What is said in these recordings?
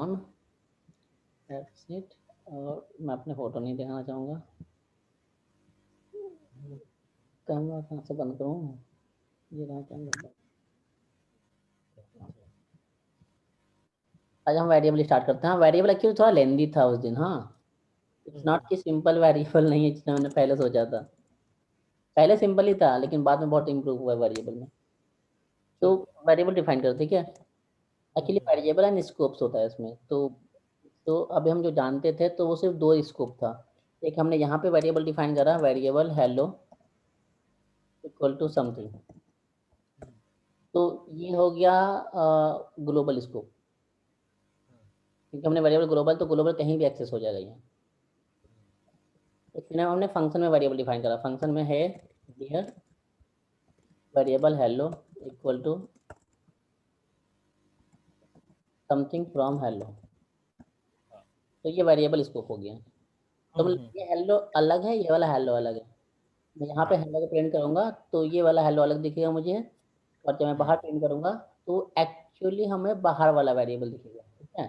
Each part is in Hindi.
On that's it. और मैं अपने फ़ोटो नहीं दिखाना चाहूँगा। कैमरा कहाँ से बंद करूँ? ये रहा कैमरा। आज हम वेरिएबल स्टार्ट करते हैं। वेरिएबल एक्चुअली थोड़ा लेंदी था उस दिन। हाँ, इट्स नॉट कि सिंपल वेरिएबल नहीं है जितना मैंने पहले सोचा था। पहले सिंपल ही था लेकिन बाद में बहुत इम्प्रूव हुआ है वेरिएबल में। तो वेरिएबल डिफाइन करो, ठीक है। एक्चुअली वेरिएबल एंड स्कोप्स होता है इसमें। तो अभी हम जो जानते थे तो वो सिर्फ दो स्कोप था। एक हमने यहाँ पे वेरिएबल डिफाइन करा, variable hello equal to something. तो ये हो गया ग्लोबल स्कोप, क्योंकि हमने वेरिएबल ग्लोबल, तो ग्लोबल कहीं भी एक्सेस हो जाएगा यहाँ। फिर हमने फंक्शन में वेरिएबल डिफाइन करा। फंक्शन में है dear variable hello equal to something from hello. तो ये वेरिएबल स्कोप हो गया। तो मतलब ये हेलो अलग है, ये वाला हेलो अलग है। मैं यहाँ पे हेलो को प्रिंट करूँगा तो ये वाला हेलो अलग दिखेगा मुझे, और जब मैं बाहर प्रिंट करूँगा तो एक्चुअली हमें बाहर वाला वेरिएबल दिखेगा, ठीक है।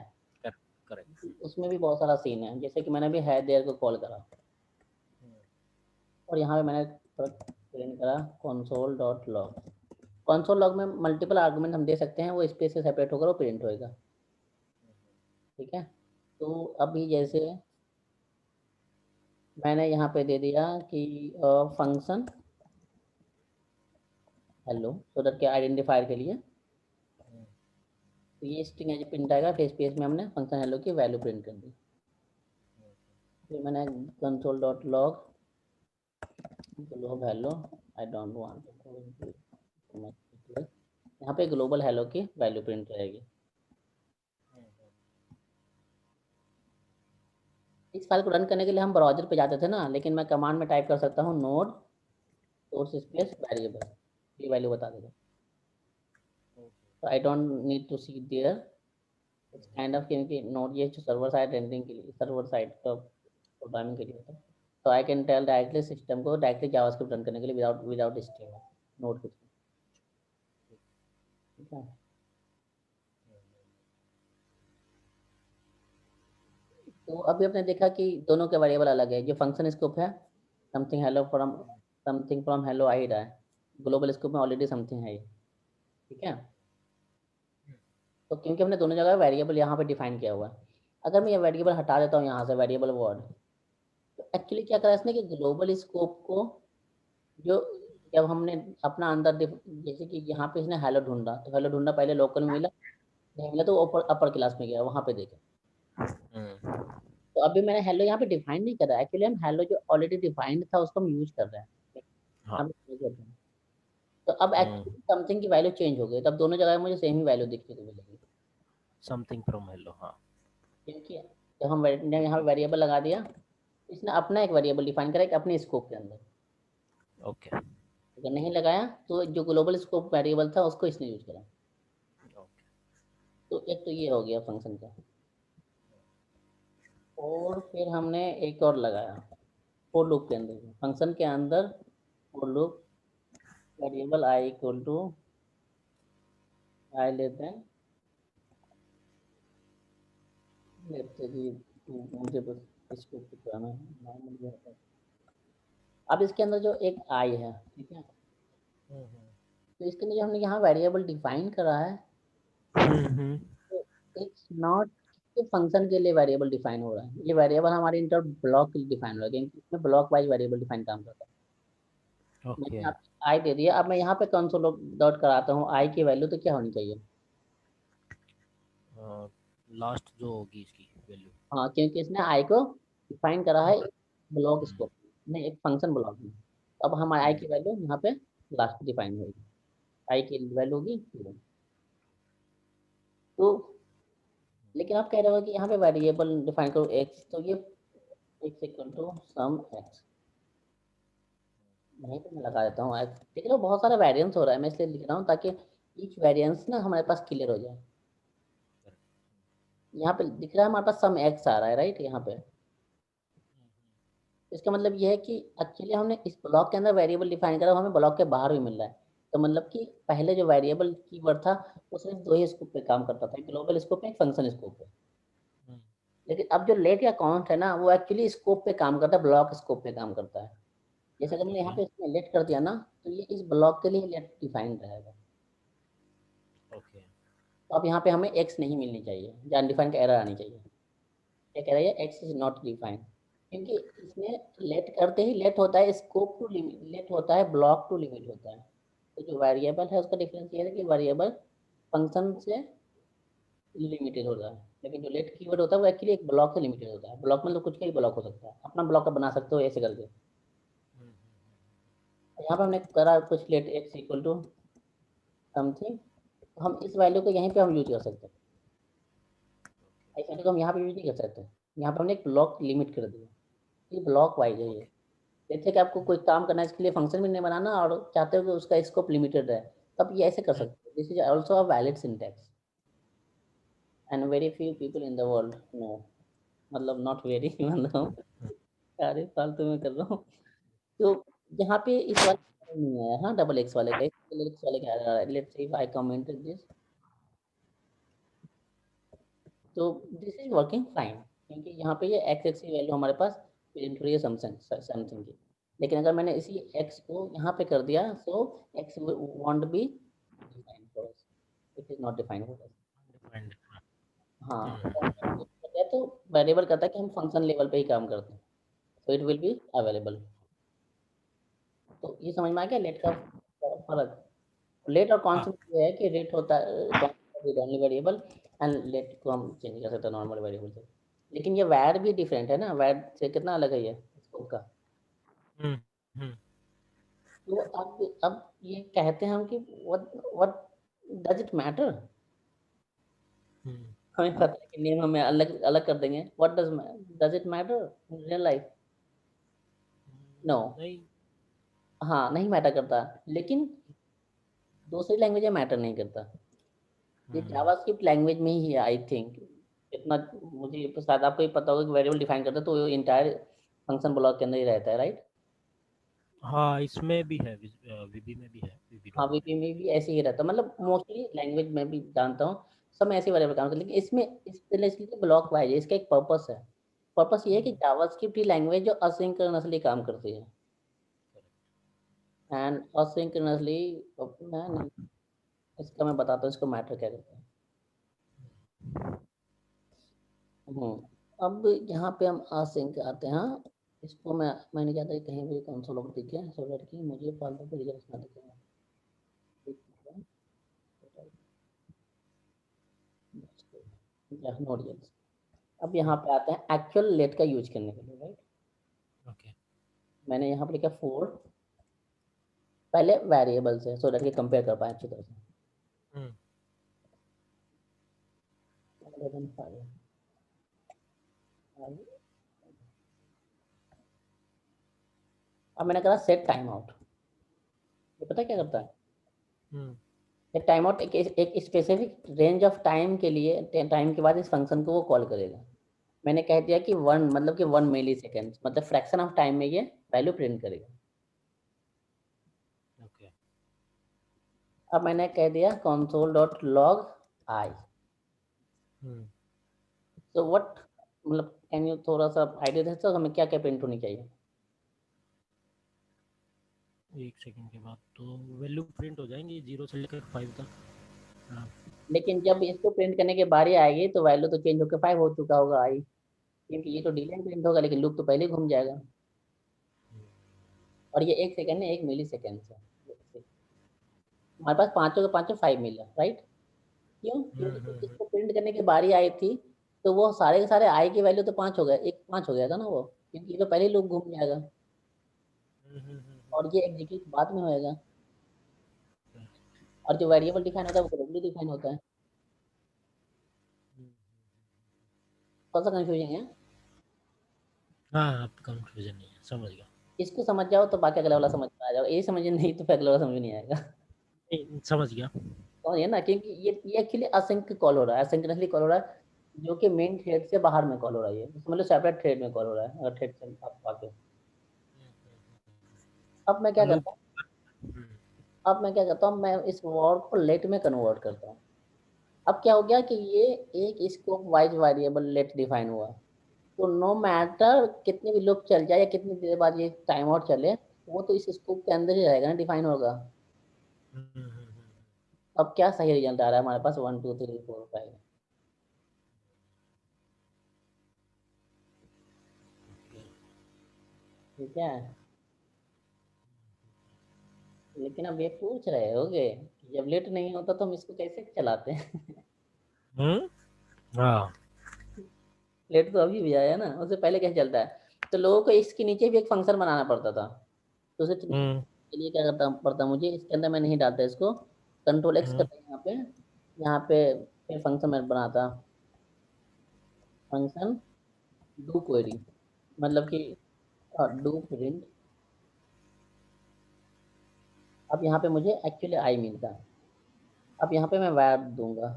करेक्ट। उसमें भी बहुत सारा सीन है, जैसे कि मैंने अभी है देयर को कॉल करा और यहाँ पे मैंने प्रिंट करा console dot log. Console log में मल्टीपल आर्गुमेंट हम दे सकते हैं, वो स्पेस से सेपरेट होकर वो प्रिंट होएगा, ठीक है। तो अभी जैसे मैंने यहाँ पे दे दिया कि फंक्शन हेलो, सो दैट के आइडेंटिफायर के लिए। तो ये स्ट्रिंग है जो प्रिंट आएगा, फिर स्पेस में हमने फंक्शन हेलो की वैल्यू प्रिंट कर दी। फिर मैंने console dot log globe hello, I don't want यहाँ पे ग्लोबल हेलो की वैल्यू प्रिंट रहेगी। इस फाइल को रन करने के लिए हम ब्राउजर पे जाते थे ना, लेकिन मैं कमांड में टाइप कर सकता हूँ नोड सोर्स स्पेस वेरिएबल, ये वैल्यू बता देगा। तो I don't need to see there, it's kind of, क्योंकि नोड ये जो सर्वर साइड रेंडरिंग के लिए, सर्वर साइड का प्रोग्रामिंग के लिए होता है। तो I can tell directly system को डायरेक्टली जावास्क्रिप्ट रन करने के लिए विदाउट स्ट्रिंग नोड के थ्रू, ठीक है। तो अभी आपने देखा कि दोनों के वेरिएबल अलग है। जो फंक्शन स्कोप है समथिंग फ्रॉम हेलो आ ही रहा है, ग्लोबल स्कोप में ऑलरेडी समथिंग है ये, ठीक है। तो क्योंकि हमने दोनों जगह वेरिएबल यहाँ पे डिफाइन किया हुआ है, अगर मैं ये वेरिएबल हटा देता हूँ यहाँ से वेरिएबल वर्ड, तो एक्चुअली क्या करा है इसने कि ग्लोबल स्कोप को, जो जब हमने अपना अंदर जैसे कि यहाँ पे इसने हेलो ढूंढा, तो हेलो ढूंढा पहले लोकल में मिला, नहीं मिला तो ऊपर अपर क्लास में गया, वहाँ पे देखा। तो अभी मैंने हेलो यहाँ पे डिफाइन नहीं करा, एक्चुअली हम हेलो जो ऑलरेडी डिफाइंड था उसको हम यूज कर रहे हैं। हम तो अब एक्चुअली समथिंग की वैल्यू चेंज हो गई, तब दोनों जगह मुझे सेम ही वैल्यू दिखने को मिलेगी, समथिंग फ्रॉम हेलो। हाँ, क्योंकि जब हम यहाँ पे वेरिएबल लगा दिया, इसने अपना एक वेरिएबल डिफाइन करा एक अपने स्कोप के अंदर। ओके अगर नहीं लगाया तो जो ग्लोबल स्कोप वेरिएबल था उसको इसने यूज करा। ओके। तो एक तो ये हो गया फंक्शन का। और फिर हमने एक और लगाया फॉर लूप के अंदर, फंक्शन के अंदर for loop variable I equal to I less than, let's say कि मुझे बस इसको दिखाना है नॉर्मल। अब इसके अंदर जो एक आई है, ठीक है, तो इसके अंदर जो हमने यहाँ वेरिएबल डिफाइन करा है, तो इट्स नॉट फंक्शन के लिए वेरिएबल डिफाइन हो रहा है, ये वेरिएबल हमारे इंटर ब्लॉक के लिए डिफाइन हो रहा है, क्योंकि इसमें ब्लॉक वाइज वेरिएबल डिफाइन काम करता है। मैंने ओके। यहाँ पे आई दे दिया, अब मैं यहाँ पे कंसोल डॉट कराता हूँ आई की वैल्यू, तो क्या होनी चाहिए। लास्ट जो होगी इसकी वैल्यू। हाँ, क्योंकि इसने आई को डिफाइन करा है ब्लॉक स्कोप में, एक फंक्शन ब्लॉक में। अब हम आई की वैल्यू यहाँ पे लास्ट डिफाइन होगी, आई की वैल्यू होगी 0। तो लेकिन आप कह रहे हो कि यहाँ पे वेरिएबल डिफाइन करो एक्स, तो ये x equal to some x, वहीं पे मैं लगा देता हूँ एक्स। देख रहे हो बहुत सारा वेरिएंस हो रहा है, मैं इसलिए लिख रहा हूँ ताकि ईच वेरिएंस ना हमारे पास क्लियर हो जाए। यहाँ पे दिख रहा है हमारे पास सम एक्स आ रहा है, राइट, यहाँ पे। इसका मतलब ये है कि एक्चुअली हमने इस ब्लॉक के अंदर वेरिएबल डिफाइन करा, हमें ब्लॉक के बाहर भी मिल रहा है। तो मतलब कि पहले जो वेरिएबल कीवर्ड था वो सिर्फ दो ही स्कोप पे काम करता था, ग्लोबल स्कोप पे, एक फंक्शन स्कोप पे। लेकिन अब जो लेट या काउंट है ना, वो एक्चुअली स्कोप पे काम करता है, ब्लॉक स्कोप पे काम करता है। जैसे अगर मैंने यहाँ पे इसमें लेट कर दिया ना, तो ये इस ब्लॉक के लिए लेट डिफाइंड रहेगा। ओके। तो अब यहाँ पे हमें एक्स नहीं मिलनी चाहिए, या अनडिफाइंड का एरर आनी चाहिए। क्या कह रहा है, एक्स इज नॉट डिफाइंड, क्योंकि इसमें लेट करते ही लेट होता है स्कोप टू लिमिट, लेट होता है ब्लॉक टू लिमिट होता है। तो जो वेरिएबल है उसका डिफरेंस ये है कि वेरिएबल फंक्शन से लिमिटेड होता है, लेकिन जो लेट कीवर्ड होता है वो एक्चुअली एक ब्लॉक से लिमिटेड होता है। ब्लॉक मतलब कुछ का ही ब्लॉक हो सकता है, अपना ब्लॉक का बना सकते हो ऐसे करके। यहाँ पे हमने करा कुछ let x equal to something, तो हम इस वैल्यू को यहीं पे हम यूज कर सकते हैं। इस वैल्यू को हम यहाँ पे यूज नहीं कर सकते, यहाँ पे हमने एक ब्लॉक लिमिट कर दिया, ये ब्लॉक वाइज है ये। जैसे कि आपको कोई काम करना है, इसके लिए फंक्शन भी नहीं बनाना और चाहते हो कि उसका स्कोप लिमिटेड है, तब ये ऐसे कर सकते हो। This is also a valid syntax and very few people in the world know, मतलब नॉट वेरी मतलब सारे फालतू में कर रहा हूँ। तो यहाँ पे इस वाले नहीं आया, हाँ डबल एक्स वाले का, एक्स वाले का आ रहा है। Let's see if I commented this, तो दिस इज वर्किंग फाइन, क्योंकि यहाँ पे ये एक्स एक्स की वैल्यू हमारे पास प्रिंट हो रही है समथिंग की। लेकिन अगर मैंने इसी एक्स को यहाँ पे कर दिया, so x won't be defined for us, it is not defined for us. Defined. हाँ, तो वेरिएबल कहता है कि हम फंक्शन लेवल पे ही काम करते हैं, so it will be available. तो ये समझ में आ गया लेट का फर्क। लेट और हाँ, कॉन्स्टेंट ये है कि रेट होता है constant only variable, and let को हम चेंज कर सकते हैं नॉर्मल वेरिएबल से। लेकिन ये वैर भी डिफरेंट है ना, वैर से कितना अलग है ये स्कोप का। हम्म, हम्म, तो अब ये कहते हैं हम कि व्हाट डज इट मैटर, हम्म, हमें पता है कि नेम हमें अलग अलग कर देंगे। What does it matter in real life? No, नहीं। हाँ नहीं मैटर करता। लेकिन दूसरी लैंग्वेज में मैटर नहीं करता, ये हम्म, जावास्क्रिप्ट लैंग्वेज में ही है आई थिंक। इतना मुझे शायद आपको ही पता होगा कि वेरिएबल डिफाइन करता है तो वो इंटायर फंक्शन ब्लॉक के अंदर ही रहता है, राइट। हाँ, इसमें भी है, वीबी में भी है, वीबी हाँ, डॉट वीपी में भी ऐसे ही रहता है, मतलब मोस्टली लैंग्वेज में भी जानता हूँ सब में ऐसे वेरिएबल काम करते हैं। लेकिन इसमें इस तरह इसलिए ब्लॉक वाइज है, इसका एक पर्पस है। पर्पस ये है कि में। जावास्क्रिप्ट ही लैंग्वेज जो असिंक्रोनसली काम करती है, एंड असिंक्रोनसली मैं नहीं, इसका मैं बताता हूँ इसको मैटर क्या करता है। अब यहाँ पे हम असिंक आते हैं। हाँ, इसको मैं नहीं चाहता कि कहीं भी कंसोल लॉग दिखे, सो दैट कि मुझे फालतू के रिजल्ट्स ना दिखे। No results. अब यहाँ पे आते हैं एक्चुअल लेट का यूज करने के लिए, राइट। ओके। मैंने यहाँ पे लिखा 4, पहले वेरिएबल से, सो दैट कि कंपेयर कर पाए अच्छी तरह से। हम्म, 11, 5, अब मैंने कहा सेट टाइम आउट। ये पता है क्या करता ओके। है? हम्म, सेट टाइम आउट एक स्पेसिफिक रेंज ऑफ टाइम के लिए, टाइम के बाद इस फंक्शन को वो कॉल करेगा। मैंने कह दिया कि 1 मतलब कि 1 मिली सेकेंड, मतलब फ्रैक्शन ऑफ टाइम में ये वैल्यू प्रिंट करेगा। ओके। अब मैंने कह दिया console डॉट लॉग आई, हम्म, तो व्हाट, मतलब कैन यू थोड़ा सा आइडिया दे सकते हो हमें क्या क्या प्रिंट होनी चाहिए? एक सेकंड के बाद तो वैल्यू प्रिंट हो जाएंगी 0 से लेकर 5 तक। हाँ। लेकिन जब इसको प्रिंट करने की बारी आएगी तो वैल्यू तो चेंज होकर 5 हो चुका होगा आई, क्योंकि ये तो डिले प्रिंट होगा, लेकिन लूप तो पहले ही घूम जाएगा। और ये 1 सेकेंड है, 1 मिली सेकेंड से हमारे पास पाँचों के पाँचों 5 मिल है, राइट। क्यों? क्योंकि जब हम्म, इसको प्रिंट करने की बारी आई थी, तो वो सारे के सारे आई की वैल्यू तो 5 हो गया, एक 5 हो गया था ना वो, क्योंकि ये तो पहले ही लूप घूम जाएगा और ये एग्जीक्यूट बाद में होएगा। और जो वेरिएबल डिफाइन होता है वो ग्लोबली डिफाइन होता है। थोड़ा सा कंफ्यूजिंग है। हाँ, अब कंफ्यूजन नहीं है, समझ गया। इसको समझ जाओ तो बाकी अगला वाला समझ में आ जाओ, ये समझ नहीं तो फिर अगला वाला समझ में नहीं आएगा। नहीं, समझ गया। तो ये ना, क्योंकि ये एक्चुअली असिंक कॉल हो रहा है, असिंक्रोनसली कॉल हो रहा है, जो कि मेन थ्रेड से बाहर में कॉल हो रहा है। ये मतलब सेपरेट थ्रेड में कॉल हो रहा है, अगर थ्रेड से आप आके। अब मैं क्या लूप। करता हूँ, अब मैं क्या करता हूँ, मैं इस वर्ड को लेट में कन्वर्ट करता हूँ। अब क्या हो गया कि ये एक scope wise variable let define हुआ, तो नो मैटर कितने भी लूप चल जाए या कितनी देर बाद ये टाइम आउट चले, वो तो इस स्कोप के अंदर ही रहेगा ना, डिफाइन होगा। अब क्या सही रिजल्ट आ रहा है हमारे पास, 1 2 3 4 5। ठीक है, लेकिन अब ये पूछ रहे होगे कि जब लेट नहीं होता तो हम इसको कैसे चलाते हैं। हाँ। लेट तो अभी भी आया ना, उससे पहले कैसे चलता है। तो लोगों को इसके नीचे भी एक फंक्शन बनाना पड़ता था, तो उसे चलाने हम्म के लिए क्या करता पड़ता मुझे, इसके अंदर मैं नहीं डालता इसको, कंट्रोल एक्स हम्म करता यहाँ पे, यहाँ पे फिर फंक्शन मैं बनाता, फंक्शन डू क्वेरी, मतलब कि डू प्रिंट। अब यहाँ पे मुझे एक्चुअली आई मिलता है, अब यहाँ पे मैं वैर दूंगा।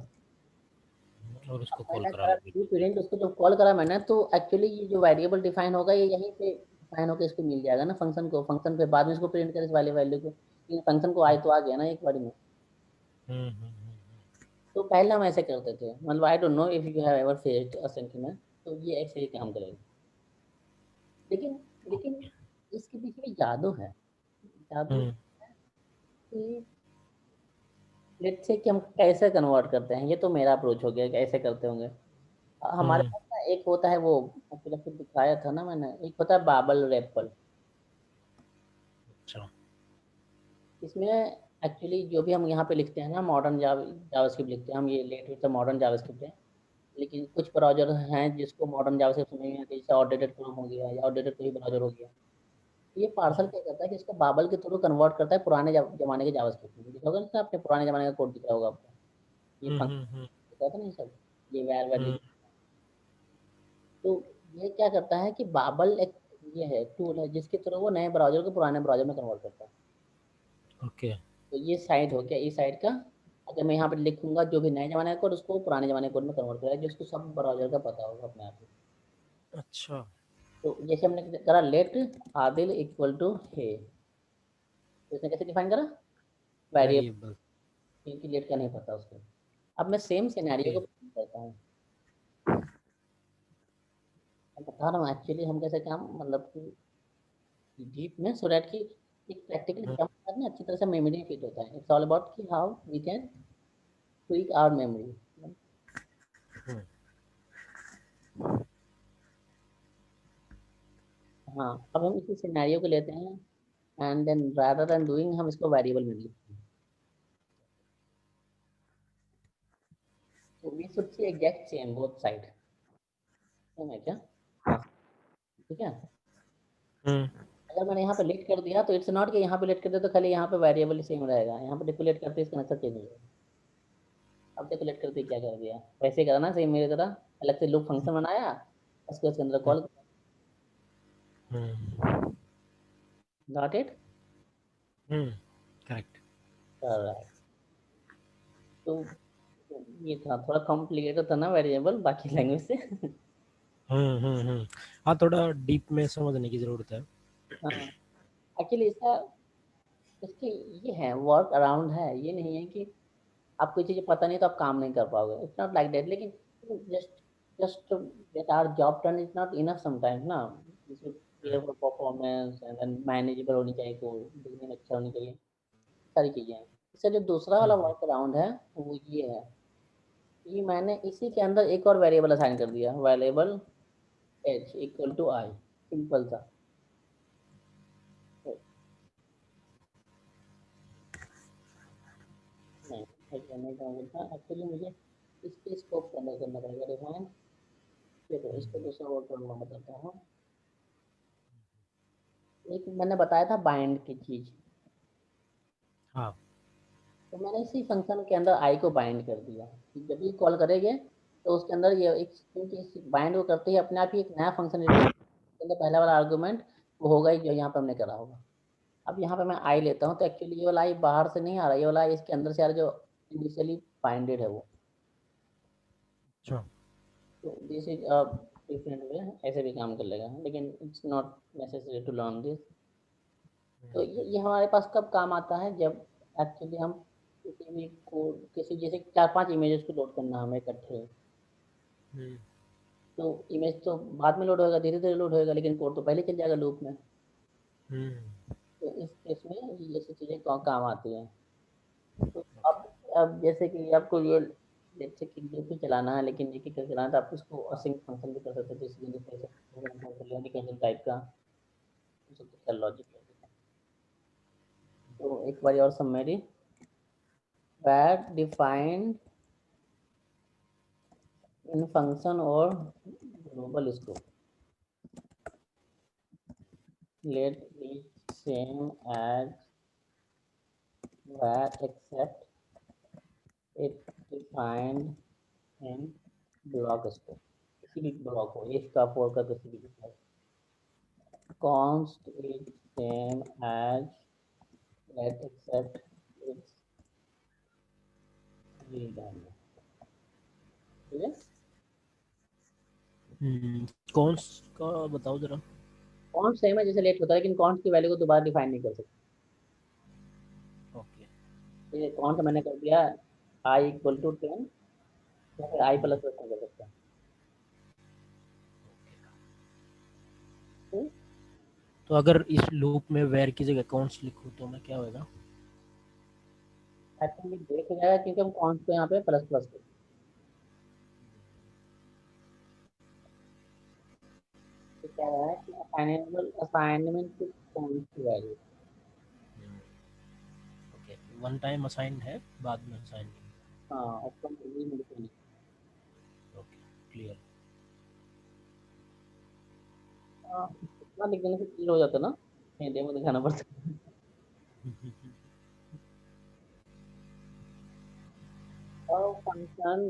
और अब उसको कॉल मैंने करा करा लोगे। डू प्रिंट, उसको जब कॉल करा मैंने, तो एक्चुअली ये जो वेरिएबल डिफाइन होगा ये यहीं पे डिफाइन होकर इसको मिल जाएगा ना फंक्शन को, फंक्शन पे बाद में इसको प्रिंट करे इस वाले वैल्यू को, लेकिन फंक्शन को आई तो आ गया ना एक बार में। हम्म। तो पहले हम ऐसे करते थे, मतलब I don't know if you have ever faced assessment, तो ये ऐसे ही काम करेगा। लेकिन लेकिन ओके। इसके पीछे भी जादू है, जादू हम्म कि लेट्स से कि हम कैसे कन्वर्ट करते हैं, ये तो मेरा अप्रोच हो गया, कैसे करते होंगे। हमारे हम्म पास ना एक होता है वो, आपको फिर दिखाया था ना मैंने, एक होता है बाबल रेपल। अच्छा। इसमें एक्चुअली जो भी हम यहाँ पे लिखते हैं ना, मॉडर्न जावास्क्रिप्ट लिखते हैं हम, ये लेट विथ मॉडर्न जावास्क्रिप्ट है। लेकिन कुछ ब्राउजर हैं जिसको मॉडर्न जावास्क्रिप्ट समझ में आती है, जैसे आउटडेटेड क्रोम हो गया या आउटडेटेड कोई ब्राउजर हो गया। ये पार्सल क्या करता है कि इसको बाबल के थ्रू कन्वर्ट करता है पुराने जमाने के जावास्क्रिप्ट में, देखा होगा ना आपने, पुराने जमाने का कोड दिख रहा होगा आपको, ये फंक्शन हम्म। दिखा था ना ये सब, ये वैर वैल्यू। हम्म तो ये क्या करता है कि बाबल एक ये है टूल है जिसके थ्रू वो नए ब्राउजर को पुराने ब्राउजर में कन्वर्ट करता है। ओके। तो ये साइड हो गया इस साइड का, अगर मैं यहाँ पे लिखूंगा जो भी नए जमाने का कोड, उसको पुराने जमाने के कोड में कन्वर्ट करेगा, जिसको सब ब्राउजर का पता होगा अपने आप ही। अच्छा। तो जैसे हमने करा लेट आदिल इक्वल टू हे, तो इसने कैसे डिफाइन करा, वेरिएबल, वेरिएबल। क्योंकि लेट का नहीं पता उसको। अब मैं सेम सिनेरियो ओके। को करता हूँ, मैं बता रहा हूँ एक्चुअली हम कैसे काम, मतलब कि डीप में, सो दैट कि एक प्रैक्टिकली हम्म क्या होता है ना, अच्छी तरह से मेमोरी फिट होता है। इट्स ऑल अबाउट कि how we can tweak our memory. Hmm हाँ, अब हम इसी सिनेरियो को लेते हैं, and then rather than doing हम इसको वेरिएबल में लिखते हैं। तो we should see exact same both side, same है क्या, हाँ ठीक है। हम्म अगर मैंने यहाँ पे लेट कर दिया तो इट्स नॉट कि यहाँ पे लेट कर दिया तो खाली यहाँ पे वेरिएबल सेम रहेगा, यहाँ पे देखो लेट करते इसका नक्शा चेंज हो जाएगा। अब देखो लेट करते क्या कर दिया, वैसे ही करा ना सेम मेरी तरह, अलग से लूप फंक्शन बनाया, उसके अंदर call, hmm got it, correct. कर रहा है। तो ये था थोड़ा कॉम्प्लिकेटेड था ना वेरिएबल बाकी लैंग्वेज से। हाँ, थोड़ा डीप में समझने की जरूरत है। हाँ, एक्चुअली इसका इसके ये है वर्क अराउंड है, ये नहीं है कि आपको ये चीज़ें पता नहीं तो आप काम नहीं कर पाओगे, इट्स नॉट लाइक दैट। लेकिन just just get our job done is not enough sometimes ना, care for performance and then manageable होनी चाहिए, कोड दिखने में अच्छा होनी चाहिए, सारी चीज़ें हैं। इसका जो दूसरा वाला हम्म वर्क अराउंड है वो ये है कि मैंने इसी के अंदर एक और वेरिएबल असाइन कर दिया, variable H equal to I, simple सा। नहीं, ऐसा नहीं काम करता एक्चुअली, मुझे इसके स्कोप के अंदर करना पड़ेगा डिफाइन। देखो इसको दूसरा वर्क अराउंड मैं बताता हूँ। एक मैंने बताया था बाइंड की चीज़, हाँ। तो मैंने इसी फंक्शन के अंदर आई को बाइंड कर दिया कि जब भी कॉल करेंगे तो उसके अंदर ये एक, क्योंकि इस बाइंड को करते ही अपने आप ही एक नया फंक्शन इंट्रोड्यूस, के अंदर पहला वाला आर्गूमेंट वो होगा ही जो यहाँ पे हमने करा होगा। अब यहाँ पे मैं आई लेता हूँ तो एक्चुअली ये वाला आई बाहर से नहीं आ रहा, ये वाला आई इसके अंदर से आ रहा, जो इनिशियली बाइंडेड है वो। अच्छा। तो this is a different way, ऐसे भी काम कर लेगा, लेकिन it's not necessary to learn this. तो ये हमारे पास कब काम आता है, जब एक्चुअली हम किसी भी कोड, किसी जैसे 4-5 इमेजेस को लोड करना हमें इकट्ठे, तो इमेज तो बाद में लोड होएगा, धीरे धीरे लोड होएगा, लेकिन कोड तो पहले चल जाएगा लूप में। तो इस केस में ये सब चीज़ें काम आती हैं। तो अब जैसे कि आपको ये जैसे कि लूप ही चलाना है, लेकिन ये क्या चलाना है, तो आप इसको असिंक फंक्शन भी कर सकते हो, जैसे टाइप का लॉजिक। तो एक बार और summary, var defined in function or global scope, let be same as var except it defined in block scope, किसी भी ब्लॉक हो, if का for का किसी भी है, const is same as let except its read only, ठीक है। कॉन्स का बताओ जरा। कॉन्स्ट सेम है जैसे लेट होता है, लेकिन कॉन्स्ट की वैल्यू को दोबारा डिफाइन नहीं कर सकते। ओके। ये कॉन्स्ट मैंने कर दिया i इक्वल टू 10, या फिर i प्लस कर सकते हैं। तो अगर इस लूप में वेर की जगह कॉन्स्ट लिखूं तो मैं क्या होएगा? आई थिंक ये देख जाएगा, क्योंकि हम कॉन्स्ट को यहाँ पे प्लस प्लस कर, तो क्या है कि assignment to const value. Okay, one time assign है, बाद में असाइन नहीं। हाँ, उसको नहीं। Okay, clear. इतना लिख देने से क्लियर हो जाता ना, नहीं डेमो दिखाना पड़ता। और फंक्शन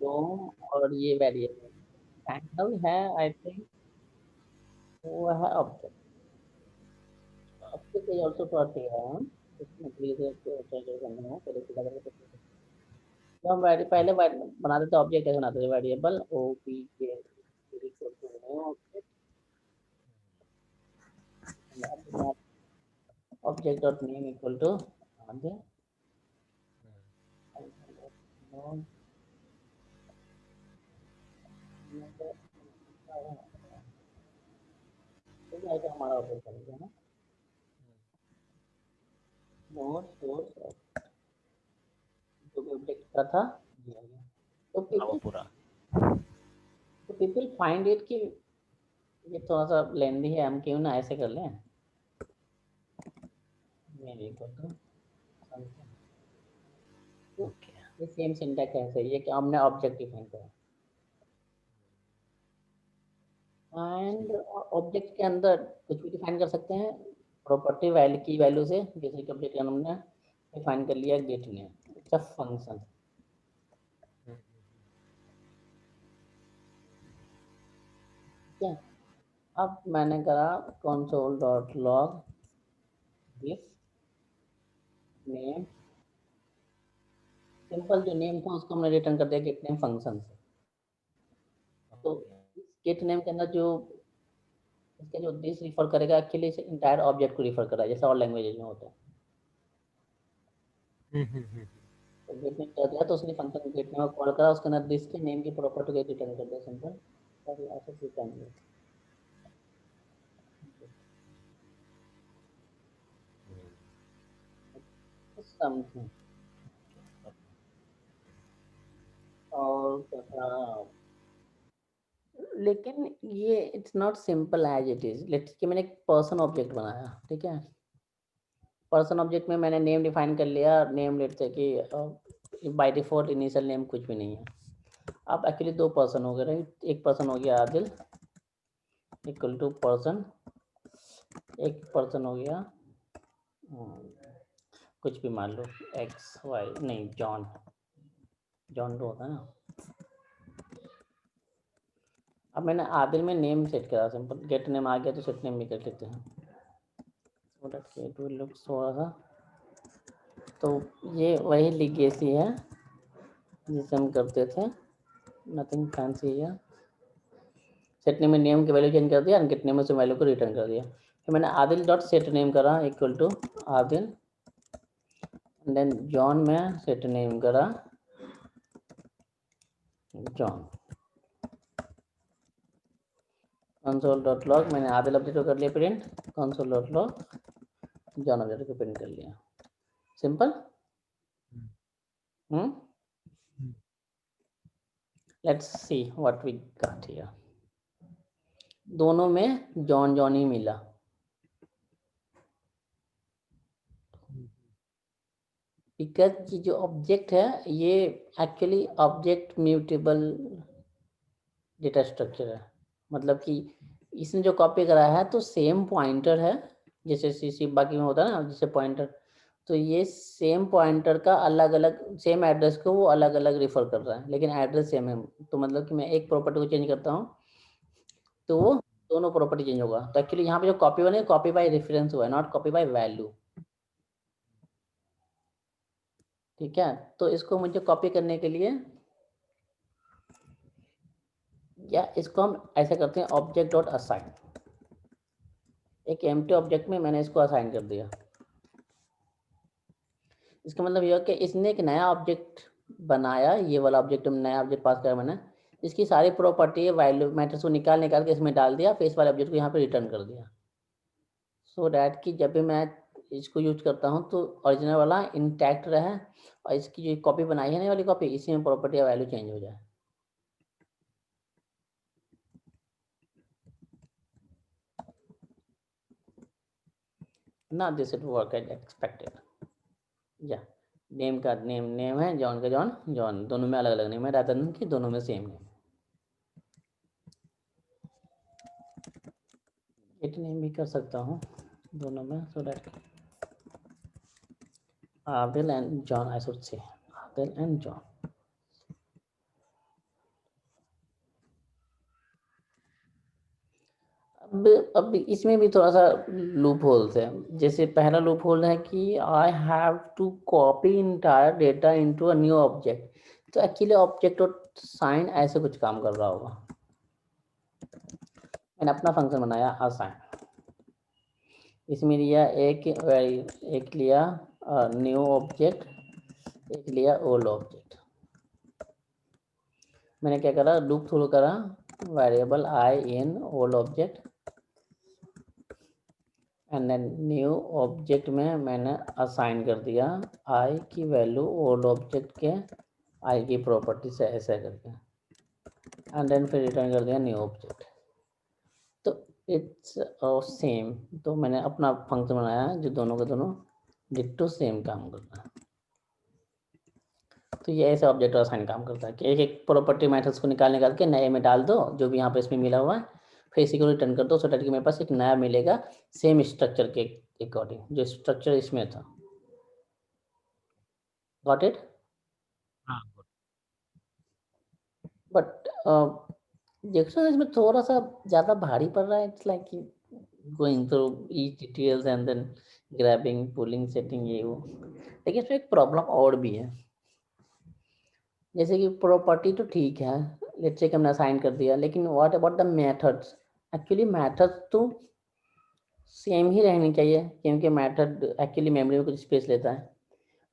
डोम और ये वेरिएबल हैंडल है, आई थिंक वो है object. Object is also part है, इसमें प्लीज चेक करना है पहले सीधा करके। तो हम पहले बनाते थे ऑब्जेक्ट, कैसे बनाते थे, variable O P K equal to new object dot name equal to आगे हमारा ऑब्जेक्ट बनेगा ना, नोड सोर्स जो भी ऑब्जेक्ट का था ये आ गया। तो वो पीपल पूरा। फाइंड इट कि ये थोड़ा सा लेंदी है, हम क्यों ना ऐसे कर लें, मेरे को तो ओके। ये सेम सिंटैक्स है, सही है कि हमने ऑब्जेक्ट डिफाइन करा, एंड ऑब्जेक्ट के अंदर कुछ भी डिफाइन कर सकते हैं प्रॉपर्टी वैल्यू की वैल्यू से, जैसे कि ऑब्जेक्ट का हमने डिफाइन कर लिया gate name, it's a function. ठीक है, अब मैंने करा console dot log this name, simple जो नेम था उसको हमने रिटर्न कर दिया गेट नेम फंक्शन से। तो गेट नेम के अंदर जो इसका जो दिस रिफर करेगा, एक्चुअली इस इंटायर ऑब्जेक्ट को रिफर कर रहा है, जैसे और लैंग्वेजेज में होता है। तो गेट नेम कर दिया तो उसने फंक्शन गेट नेम कॉल करा, उसके अंदर दिस के नेम की प्रॉपर्टी को रिटर्न कर दिया, सिंपल ऐसे रिटर्न समथिंग। और लेकिन ये it's not simple as it is, let's कि मैंने एक पर्सन ऑब्जेक्ट बनाया, ठीक है, पर्सन ऑब्जेक्ट में मैंने नेम डिफाइन कर लिया, नेम लेट्स से कि बाय डिफॉल्ट इनिशियल नेम कुछ भी नहीं है। अब एक्चुअली दो पर्सन हो गए, राइट, एक पर्सन हो गया आदिल इक्वल टू पर्सन, एक पर्सन हो गया कुछ भी मान लो एक्स वाई, नहीं जॉन, जॉन तो होता है ना। अब मैंने आदिल में नेम सेट करा, सिंपल गेट नेम आ गया तो सेट नेम भी कर लेते हैं, so that it will look थोड़ा सा। तो ये वही लीगेसी है जिसे हम करते थे, नथिंग फैंसी है। सेट नेम में नेम की वैल्यू चेंज कर दिया, गेट नेम में से वैल्यू को रिटर्न कर दिया। फिर मैंने आदिल डॉट सेट नेम करा equal to Adil then John में सेट नेम करा जॉन, console.log मैंने आधे ऑब्जेक्ट को कर लिया प्रिंट, console.log जॉन ऑब्जेक्ट को प्रिंट कर लिया, simple. Let's see what we got here, दोनों में जॉन जॉन ही मिला, बिकॉज ये जो ऑब्जेक्ट है ये actually object mutable data structure है, मतलब कि इसने जो कॉपी करा है तो सेम पॉइंटर है, जैसे सी बाकी में होता है ना जैसे पॉइंटर, तो ये सेम पॉइंटर का अलग अलग सेम एड्रेस को वो अलग अलग रिफर कर रहा है, लेकिन एड्रेस सेम है। तो मतलब कि मैं एक प्रॉपर्टी को चेंज करता हूँ तो वो दोनों प्रॉपर्टी चेंज होगा। तो एक्चुअली यहाँ पे जो कॉपी बने कॉपी बाय रेफरेंस हुआ है, नॉट कॉपी बाय वैल्यू। ठीक है, तो इसको मुझे कॉपी करने के लिए या इसको हम ऐसे करते हैं ऑब्जेक्ट डॉट असाइन, एक एम्प्टी ऑब्जेक्ट में मैंने इसको असाइन कर दिया। इसका मतलब यह है कि इसने एक नया ऑब्जेक्ट बनाया, ये वाला ऑब्जेक्ट में नया ऑब्जेक्ट पास किया मैंने, इसकी सारी प्रॉपर्टी वैल्यू मैट्रिक्स को निकाल के इसमें डाल दिया, फिर इस वाले ऑब्जेक्ट को यहाँ पे रिटर्न कर दिया, सो डैट कि जब भी मैं इसको यूज करता हूँ तो ओरिजिनल वाला इंटैक्ट रहे और इसकी जो कॉपी बनाई है ना वाली कॉपी, इसी में प्रॉपर्टी या वैल्यू चेंज हो जाए। ना this it work as expected. या नेम का नेम है, जॉन का जॉन जॉन, दोनों में अलग अलग नेम है रादर देन कि दोनों में सेम नेम। इट नेम भी कर सकता हूँ दोनों में, so that Adil and John, I should say Adil and John। अब इसमें भी थोड़ा सा लूप होल्स है। जैसे पहला लूप होल है कि I have to copy entire data into a new object, तो एक्चुअली ऑब्जेक्ट और साइन ऐसे कुछ काम कर रहा होगा। मैंने अपना फंक्शन बनाया असाइन, इसमें लिया एक लिया न्यू ऑब्जेक्ट, एक लिया ओल्ड ऑब्जेक्ट। मैंने क्या करा, लूप थ्रू करा, variable I in old object and then new object में मैंने असाइन कर दिया आई की वैल्यू ओल्ड ऑब्जेक्ट के आई की प्रॉपर्टी से ऐसे करके, एंड देन फिर रिटर्न कर दिया न्यू ऑब्जेक्ट। तो इट्स सेम, तो मैंने अपना फंक्शन बनाया जो दोनों के दोनों डिट्टो सेम काम करता है। तो ये ऐसे ऑब्जेक्ट असाइन काम करता है कि एक एक प्रॉपर्टी मैथड्स को निकाल के नए में डाल दो जो भी यहाँ पे इसमें मिला हुआ है, फिर इसी को रिटर्न कर दो, सो डेट कि मेरे पास एक नया मिलेगा सेम स्ट्रक्चर के अकॉर्डिंग जो स्ट्रक्चर इसमें था। Got it? हाँ, बट डिक्शनरी इसमें थोड़ा सा ज़्यादा भारी पड़ रहा है। It's like going through each details and then grabbing pulling setting ये वो। लेकिन इसमें एक प्रॉब्लम और भी है, जैसे कि प्रॉपर्टी तो ठीक है, लेट्स से कि हमने असाइन कर दिया, लेकिन what about the methods? Actually methods तो सेम ही रहनी चाहिए क्योंकि मेथड एक्चुअली मेमोरी में कुछ स्पेस लेता है।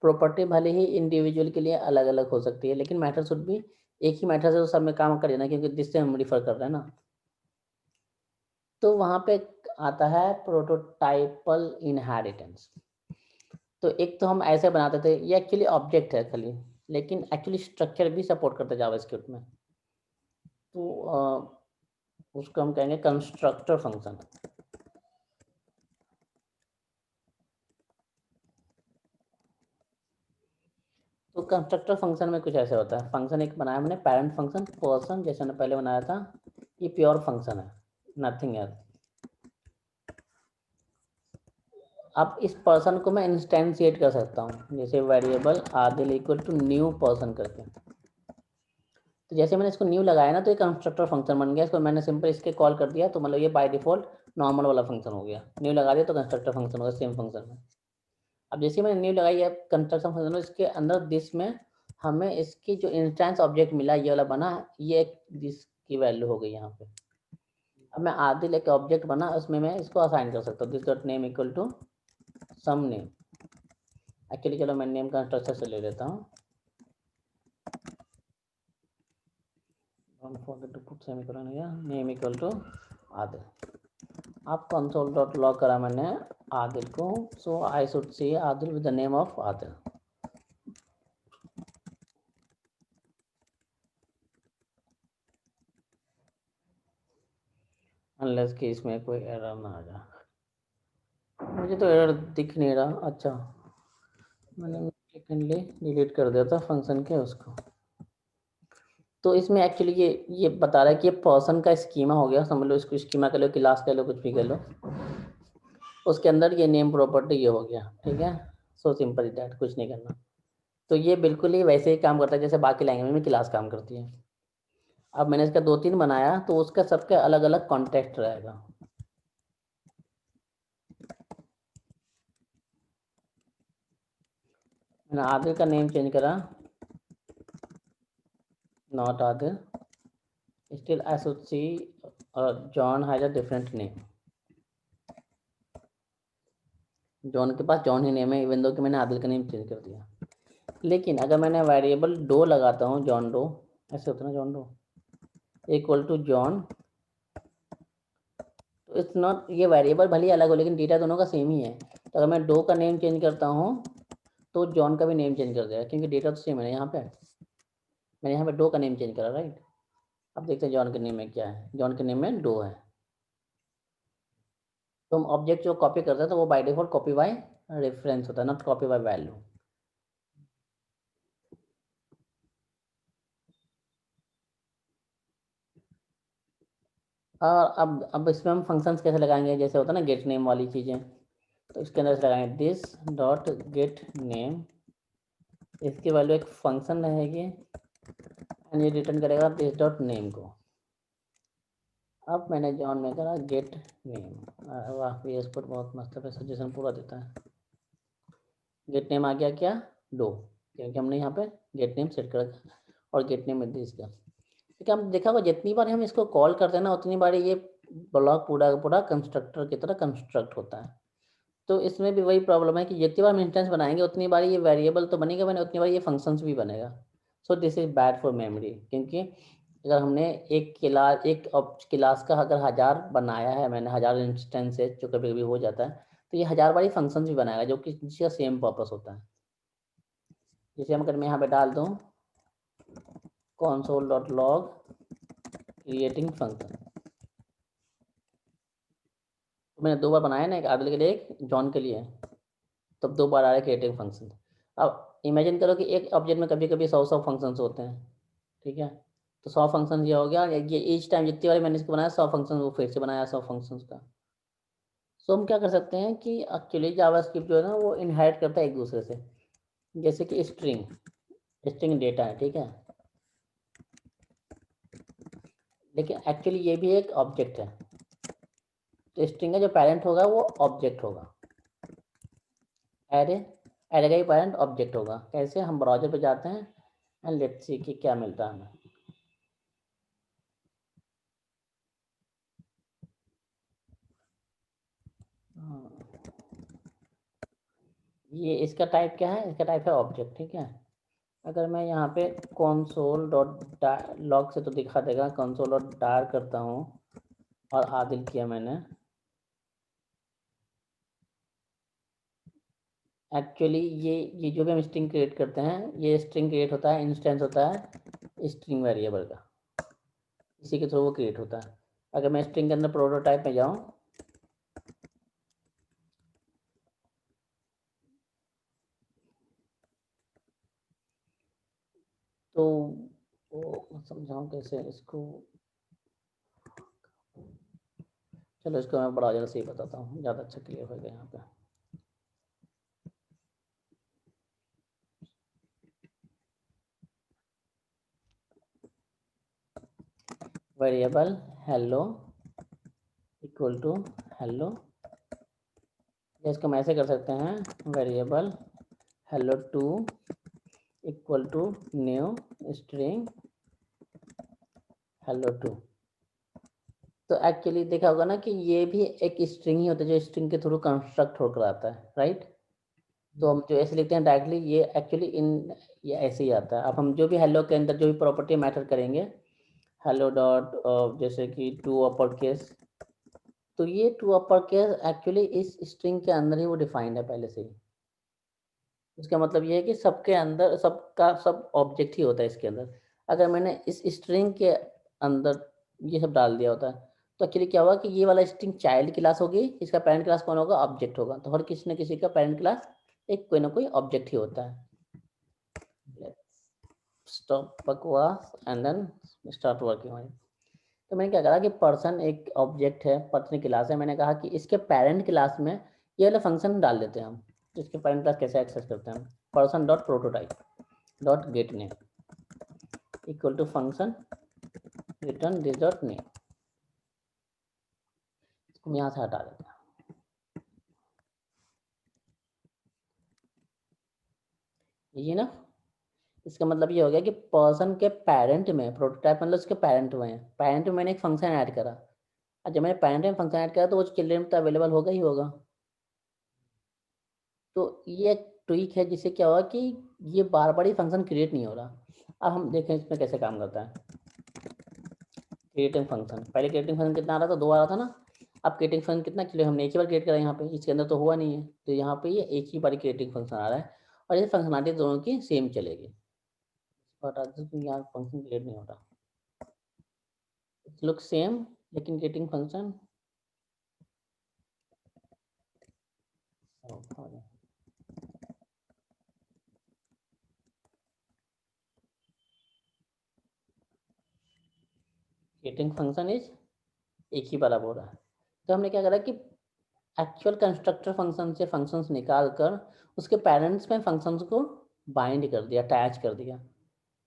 प्रॉपर्टी भले ही इंडिविजुअल के लिए अलग अलग हो सकती है, लेकिन मेथड शुड भी एक ही मेथड से तो सब में काम करे ना, क्योंकि जिससे हम रिफर कर रहे हैं ना। तो वहाँ पे आता है प्रोटोटाइपल इनहेरिटेंस। तो एक तो हम ऐसे बनाते थे, ये एक्चुअली ऑब्जेक्ट है खाली, लेकिन एक्चुअली स्ट्रक्चर भी सपोर्ट करते जावास्क्रिप्ट में। तो उसको हम कहेंगे कंस्ट्रक्टर फंक्शन। तो कंस्ट्रक्टर फंक्शन में कुछ ऐसे होता है, फंक्शन एक बनाया मैंने पेरेंट फंक्शन पर्सन, जैसे मैंने पहले बनाया था, ये प्योर फंक्शन है, नथिंग एल्स। अब इस पर्सन को मैं इंस्टेंशिएट कर सकता हूँ, जैसे variable Adil equal to new person करके। तो जैसे मैंने इसको न्यू लगाया ना, तो ये कंस्ट्रक्टर फंक्शन बन गया, इसको मैंने सिंपल इसके कॉल कर दिया, तो मतलब ये बाय डिफॉल्ट नॉर्मल वाला फंक्शन हो गया। न्यू लगा दिया तो कंस्ट्रक्टर फंक्शन होगा सेम फंक्शन में। अब जैसे मैंने न्यू लगाई है कंस्ट्रक्शन फंक्शन, इसके अंदर दिस में हमें इसकी जो इंस्टेंस ऑब्जेक्ट मिला ये वाला बना, ये दिस की वैल्यू हो गई यहाँ पे। अब मैं आदिल एक ऑब्जेक्ट बना, उसमें मैं इसको असाइन कर सकता हूँ, this dot name equal to some name, actually चलो मैं नेम कंस्ट्रक्टर से ले लेता हूँ। Don't forget to put semicolon here, name equal to Adil. अब कंसोल डॉट लॉग करा मैंने आदिल को, so I should see Adil with the name of Adil. Unless कि इसमें कोई एरर ना आ जाए। मुझे तो एरर दिख नहीं रहा। अच्छा, मैंने मिस्टेकनली डिलीट कर दिया था फंक्शन के उसको। तो इसमें एक्चुअली ये बता रहा है कि ये पर्सन का स्कीमा हो गया, समझ लो इसको स्कीमा कर लो, क्लास कर लो, कुछ भी कर लो। उसके अंदर ये नेम प्रॉपर्टी ये हो गया, ठीक है। सो सिंपल इज दैट, कुछ नहीं करना। तो ये बिल्कुल ही वैसे ही काम करता है जैसे बाकी लैंग्वेज में क्लास काम करती है। अब मैंने इसका 2-3 बनाया तो उसका सबका अलग अलग कॉन्टेक्स्ट रहेगा। मैंने आदिल का नेम चेंज करा, not Adil, still I should C John has a different name. John के पास जॉन ही नेम है, इवन दो कि मैंने आदिल का नेम चेंज कर दिया। लेकिन अगर मैंने वेरिएबल डो लगाता हूँ, जॉन डो, ऐसे होता है ना, John Doe equal to John, तो इट्स नॉट, ये वेरिएबल भले ही अलग हो लेकिन डेटा दोनों का सेम ही है। तो अगर मैं डो का नेम चेंज करता हूँ तो जॉन का भी नेम चेंज कर देगा, क्योंकि डेटा तो सेम है। यहाँ पे मैंने यहाँ पे डो का नेम चेंज करा, राइट। अब देखते हैं जॉन के नेम में क्या है। जॉन के नेम में डो है। तो हम ऑब्जेक्ट जो कॉपी करते हैं तो वो by default copy by reference होता है, नॉट कॉपी बाय वैल्यू। और अब इसमें हम फंक्शंस कैसे लगाएंगे, जैसे होता है ना गेट नेम वाली चीज़ें, तो इसके अंदर से लगाएंगे दिस डॉट गेट नेम, इसकी वैल्यू एक फंक्शन रहेगी एंड ये रिटर्न करेगा दिस डॉट नेम को। अब मैंने जॉन में करा गेट नेम। वाह, VS कोड बहुत मस्त है, सजेशन पूरा देता है। गेट नेम आ गया क्या, डो, क्योंकि हमने यहाँ पे गेट नेम सेट कर रखा और गेट नेम में इसका। क्योंकि हम देखा होगा जितनी बार हम इसको कॉल करते हैं ना उतनी बार ये ब्लॉक पूरा पूरा कंस्ट्रक्टर की तरह कंस्ट्रक्ट होता है। तो इसमें भी वही प्रॉब्लम है कि जितनी बार हम इंस्टेंस बनाएंगे उतनी बार ये वेरिएबल तो बनेगा बने, उतनी बार ये फंक्शंस भी बनेगा। So this is bad for memory, क्योंकि अगर हमने एक क्लास का अगर 1000 बनाया है, मैंने 1000 इंस्टेंसेस जो कभी कभी हो जाता है, तो ये 1000 बार ही फंक्शंस भी बनाएगा जो कि जिसका सेम पर्पस होता है। जैसे हम अगर मैं यहाँ पे डाल दूँ console.log क्रिएटिंग फंक्शन, तो मैंने 2 बार बनाया ना, एक आदिल के लिए एक जॉन के लिए, तब 2 बार आ रहा है क्रिएटिंग फंक्शन। अब इमेजिन करो कि एक ऑब्जेक्ट में कभी कभी 100 फंक्शंस होते हैं, ठीक है। तो 100 फंक्शन ये हो गया, ये ईच टाइम जितनी बार मैंने इसको बनाया 100 फंक्शन वो फिर से बनाया 100 फंक्शन का। सो हम क्या कर सकते हैं कि एक्चुअली जावास्क्रिप्ट जो है ना वो इनहेरिट करता है एक दूसरे से। जैसे कि स्ट्रिंग डेटा है, ठीक है, लेकिन एक्चुअली ये भी एक ऑब्जेक्ट है। तो स्ट्रिंग का जो पेरेंट होगा वो ऑब्जेक्ट होगा, एरे, एरे का ही पेरेंट ऑब्जेक्ट होगा। कैसे, हम ब्राउजर पे जाते हैं एंड लेट्स सी कि क्या मिलता है हमें। ये इसका टाइप क्या है, इसका टाइप है ऑब्जेक्ट, ठीक है। अगर मैं यहाँ पे console डॉट लॉग से तो दिखा देगा, console डॉट डार करता हूँ और आदिल किया मैंने, एक्चुअली ये जो भी हम स्ट्रिंग क्रिएट करते हैं, ये स्ट्रिंग क्रिएट होता है, इंस्टेंस होता है स्ट्रिंग वेरिएबल का, इसी के थ्रू वो क्रिएट होता है। अगर मैं स्ट्रिंग के अंदर प्रोटोटाइप में जाऊँ तो वो समझाऊँ कैसे इसको, चलो इसको मैं ब्राउज़र से ही बताता हूँ, ज़्यादा अच्छा क्लियर होगा यहाँ पे। Variable hello equal to hello, इसको हम ऐसे कर सकते हैं, variable hello two equal to new string hello two. तो एक्चुअली देखा होगा ना कि ये भी एक स्ट्रिंग ही होता है जो स्ट्रिंग के थ्रू कंस्ट्रक्ट होकर आता है, राइट। तो हम जो ऐसे लिखते हैं डायरेक्टली, ये एक्चुअली ये ऐसे ही आता है। अब हम जो भी हेलो के अंदर जो भी प्रॉपर्टी मैटर करेंगे, हेलो डॉट जैसे कि टू अपर केस, तो ये टू अपर केस एक्चुअली इस स्ट्रिंग के अंदर ही वो डिफाइंड है पहले से ही। इसका मतलब ये है कि सबके अंदर सबका सब ऑब्जेक्ट ही होता है इसके अंदर। अगर मैंने इस स्ट्रिंग के अंदर ये सब डाल दिया होता है, तो एक्चुअली क्या होगा कि ये वाला स्ट्रिंग चाइल्ड क्लास होगी, इसका पेरेंट क्लास कौन होगा, ऑब्जेक्ट होगा। तो हर किसी न किसी का पेरेंट क्लास एक कोई ना कोई ऑब्जेक्ट ही होता है। स्टॉप बकवास and then start working on it. तो मैंने क्या करा कि पर्सन एक ऑब्जेक्ट है, पर्सन क्लास है, मैंने कहा कि इसके पेरेंट क्लास में ये वाला फंक्शन डाल देते हैं हम। इसके पेरेंट क्लास कैसे एक्सेस करते हैं, person dot prototype dot get name equal to function return this dot name. इसको यहाँ से हटा देते हैं। ये ना, इसका मतलब ये हो गया कि पर्सन के पेरेंट में प्रोटोटाइप मतलब उसके पेरेंट में है, पेरेंट में मैंने एक फंक्शन ऐड करा। और जब मैंने पेरेंट में फंक्शन ऐड करा तो वो चिल्ड्रन तो अवेलेबल होगा ही होगा। तो ये एक ट्रिक है जिससे क्या होगा कि ये बार बार ही फंक्शन क्रिएट नहीं हो रहा। अब हम देखें इसमें कैसे काम करता है। क्रिएटिंग फंक्शन, पहले क्रिएटिंग फंक्शन कितना आ रहा था, 2 आ रहा था ना। अब क्रिएटिंग फंक्शन कितना, चलिए हमने एक ही बार क्रिएट करा यहाँ पे, इसके अंदर तो हुआ नहीं है, तो यहाँ पे ये एक ही बार क्रिएटिंग फंक्शन आ रहा है और ये फंक्शनलिटी दोनों की सेम चलेगी। बट यहाँ फंक्शन क्रिएट नहीं हो रहा, इट लुक सेम, लेकिन creating function creating function is एक ही बार अब हो रहा है। तो हमने क्या करा कि एक्चुअल कंस्ट्रक्टर फंक्शन से फंक्शंस निकाल कर उसके पेरेंट्स में फंक्शंस को बाइंड कर दिया, अटैच कर दिया,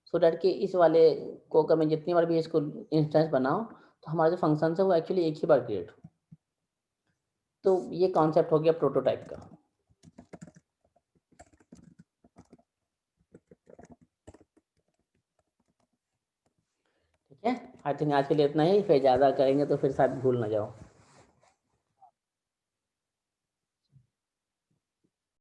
सो डैट कि इस वाले को अगर मैं जितनी बार भी इसको इंस्टेंस बनाऊं तो हमारा जो फंक्शन है वो एक्चुअली एक ही बार क्रिएट हो। तो ये कॉन्सेप्ट हो गया प्रोटोटाइप का। ठीक है, आई थिंक आज के लिए इतना ही, फिर ज़्यादा करेंगे तो फिर शायद भूल ना जाओ।